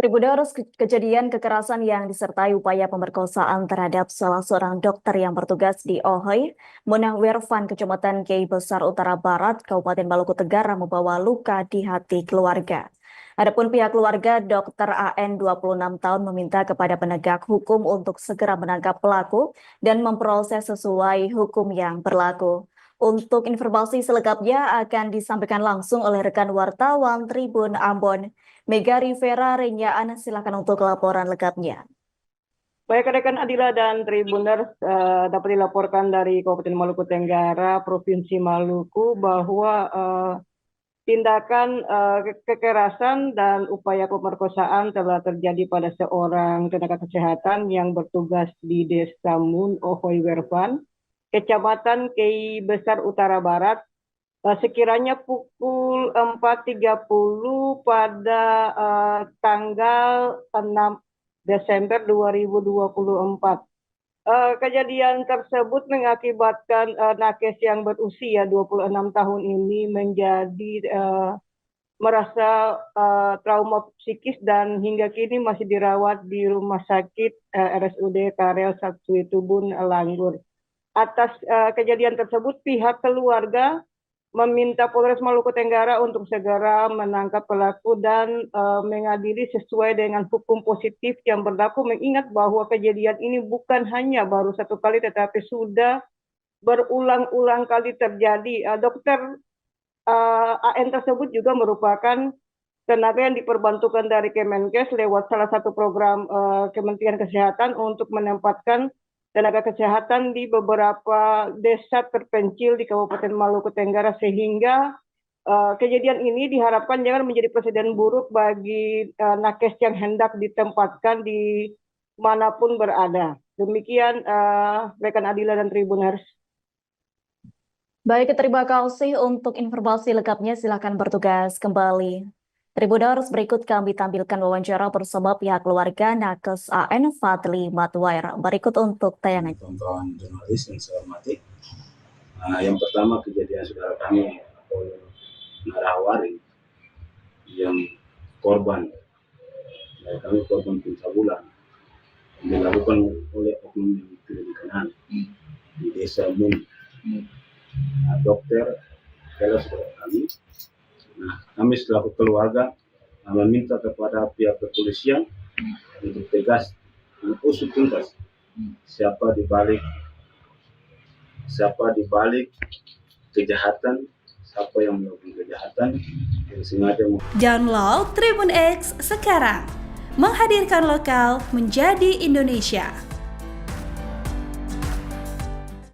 Tribuners, kejadian kekerasan yang disertai upaya pemerkosaan terhadap salah seorang dokter yang bertugas di Ohoy, Munah Werfan, Kecamatan Kiai Besar Utara Barat, Kabupaten Maluku Tenggara membawa luka di hati keluarga. Adapun pihak keluarga, Dr. AN 26 tahun meminta kepada penegak hukum untuk segera menangkap pelaku dan memproses sesuai hukum yang berlaku. Untuk informasi selengkapnya akan disampaikan langsung oleh rekan wartawan Tribun Ambon. Mega Rivera Renyaan, silakan untuk laporan lengkapnya. Baik rekan Adila dan Tribuners, dapat dilaporkan dari Kabupaten Maluku Tenggara, Provinsi Maluku bahwa tindakan kekerasan dan upaya pemerkosaan telah terjadi pada seorang tenaga kesehatan yang bertugas di Desa Mun Ohoy Werfan, Kecamatan Kiai Besar Utara Barat, sekiranya pukul 4.30 pada tanggal 6 Desember 2024. Kejadian tersebut mengakibatkan nakes yang berusia 26 tahun ini menjadi merasa trauma psikis dan hingga kini masih dirawat di Rumah Sakit RSUD Karel Saksui Tubun Langgur. Atas kejadian tersebut, pihak keluarga meminta Polres Maluku Tenggara untuk segera menangkap pelaku dan mengadili sesuai dengan hukum positif yang berlaku, mengingat bahwa kejadian ini bukan hanya baru satu kali tetapi sudah berulang-ulang kali terjadi. Dokter AN tersebut juga merupakan tenaga yang diperbantukan dari Kemenkes lewat salah satu program Kementerian Kesehatan untuk menempatkan tenaga kesehatan di beberapa desa terpencil di Kabupaten Maluku Tenggara, sehingga kejadian ini diharapkan jangan menjadi presiden buruk bagi nakes yang hendak ditempatkan di manapun berada. Demikian rekan Adila dan Tribuners. Baik, terima kasih untuk informasi lengkapnya. Silakan bertugas kembali. Tribuners, berikut kami tampilkan wawancara bersama pihak keluarga nakes AN Fadli Matwair. Berikut untuk tayangan. Kawan-kawan jurnalis yang saya hormati, yang pertama kejadian saudara kami Narawari yang korban, kami korban pencabulan yang dilakukan oleh oknum yang tidak dikenal di Desa Mun. Dokter adalah saudara kami. Kami selaku keluarga meminta kepada pihak kepolisian untuk tegas mengusut tuntas siapa di balik kejahatan, siapa yang melakukan kejahatan yang sengaja. Download Tribun X sekarang, menghadirkan lokal menjadi Indonesia.